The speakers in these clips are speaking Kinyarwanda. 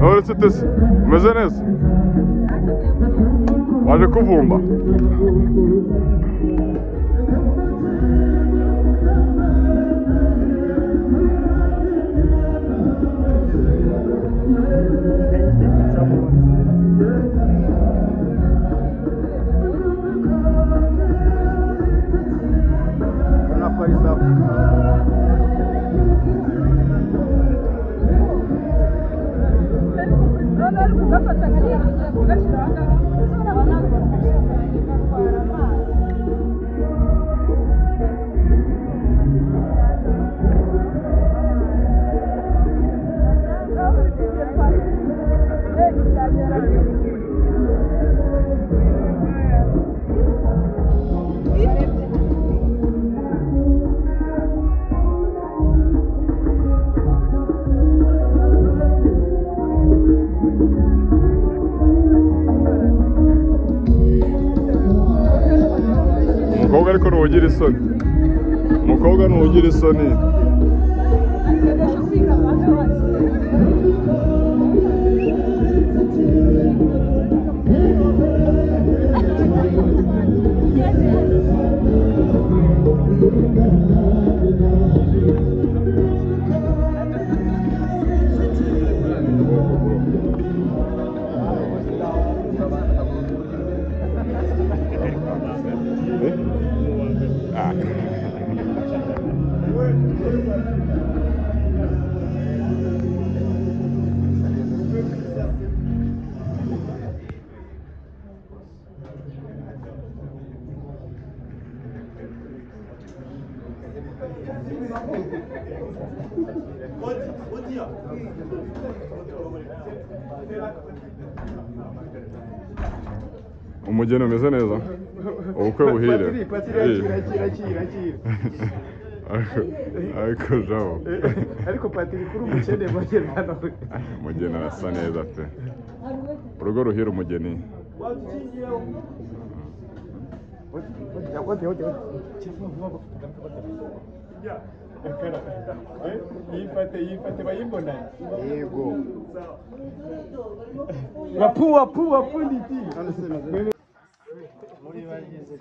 uretse utese umeze neza waje kuvumba umukobwa ariko ntugira isoni umukobwa ntugira isoni umugeni umeze neza ubukwe buhire ariko jabo ariko patiri kuri umukene bagenda umugeni arasa neza pe urugo ruhira umugeni yifate bayimbona yego wapu nditi muri bagize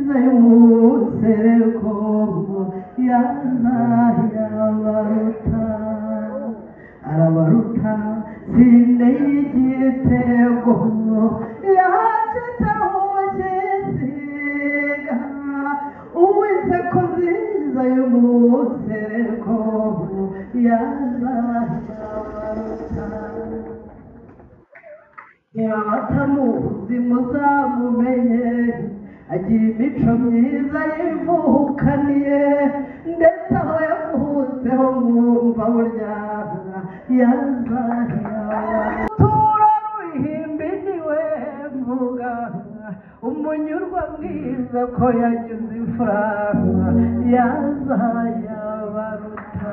nziza y'umusereko yazayabaruta arabaruta sinde y'igitego yacitahoyesiga uw'inseko nziza y'umusereko yazayabaruta niba batamuzi muzamumenye agira imico myiza yivukaniye ndetse aho yavutse ho mwumva burya yazayabarutura ruhimbi niwe mvuga umunyurwa mwiza ko yagize imfura yazayabaruta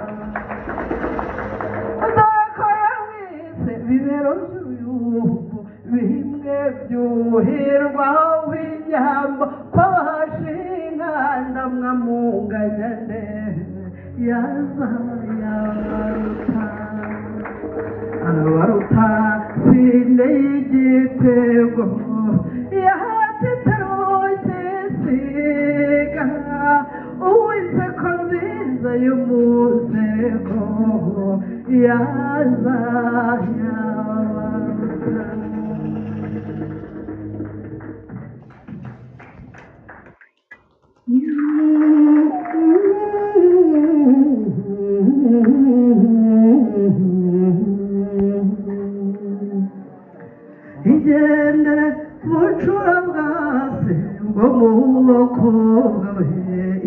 ko yamwise bibero by'uyumbu bimwe byuhirwa w'inyambo kw'abashinga mwamunganya neza yazayabaruta arabaruta sinde y'igitego yacitahoyesiga uw'inseko nziza y'umusereko yazayabaruta igendere bucura bwase bwo mu bakobwa we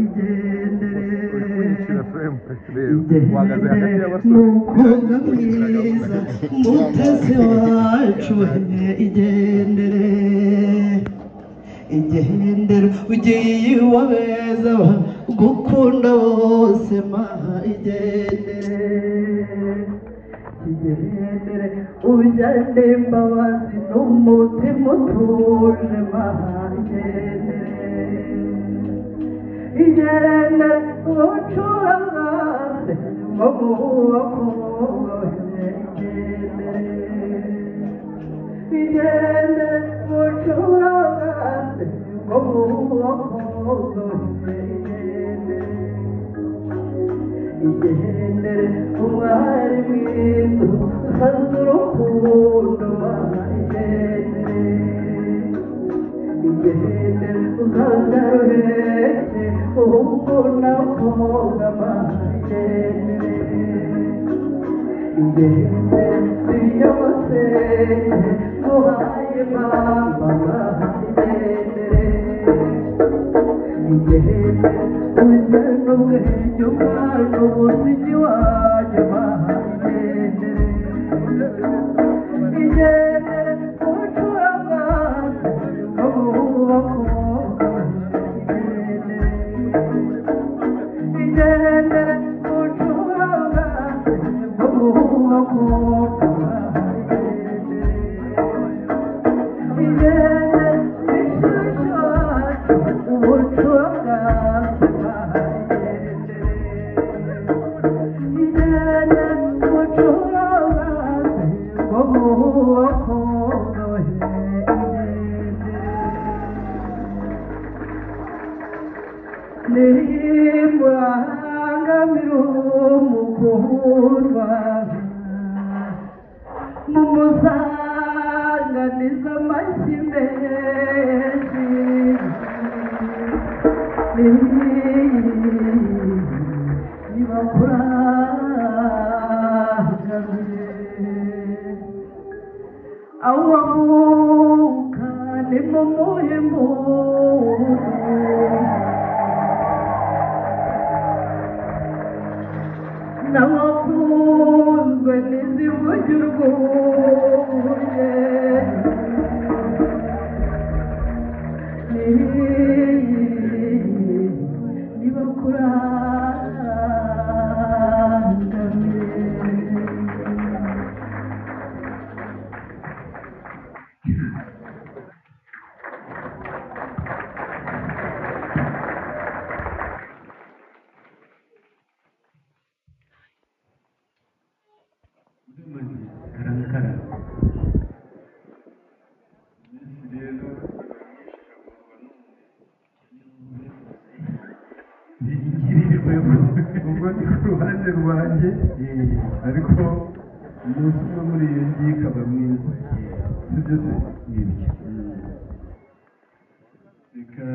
igendere mukobwa mwiza mutesi wacu we igendere ugiye iwabeza gukunda bose ma igendere ujyane imbabazi n'umutima utuje ma igendere ubucura bwase bwo mu bakobwa we igendere ubucura bwase bwo mu bakobwa we igendere umwari mwiza usanze urukundo ma igendere uzanga ruheke ubukunda koga ma igendere biyogoseye uhaye mama ma igendere uzana ubwenge umwana ubuzigi wanjye ma igendere ubucura bwanjye bwo mu bakobwa igendere ubucura bwanjye bwo mu bakobwa igendere ishusho wacu ubucura bwanjye igendere ubucura bwanjye bwo mu bakobwa we nimurangamira umukundwa mumusanganiza amashyi menshi nibakurangamire aho wavuka ni mu muhimbuzi n'abakunzwe n'izivuga urwunge ubwo ni ku ruhande rwanjye ariko umunsi umwe muri iyo ngiyi ikaba mwiza si byo se n'ibyo reka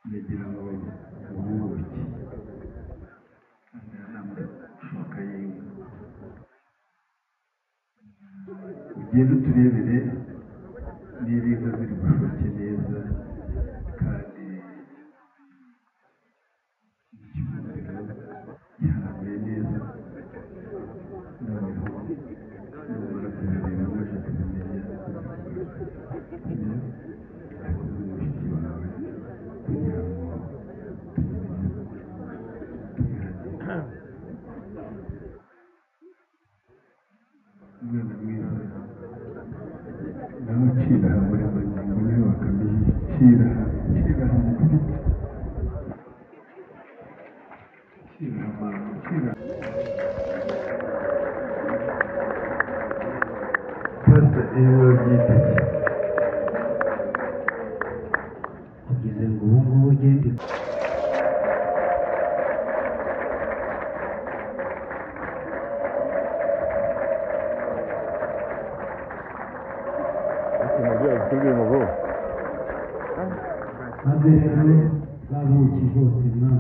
ndagira ngo ubuki amashoka y'inka ugende uturebere niba inka ziri bushoke neza kandi ikibumbiro giharambuye neza noneho numara kubireba amaze kubimenya umushiki wawe kugira ngo umwana mwiza nawe ucira muri magingo niwe bakamiye cira mu giti cira pasita iyo wabyiteze kugeza ngo ubu ngubu ugende maze rero babuki bose mwana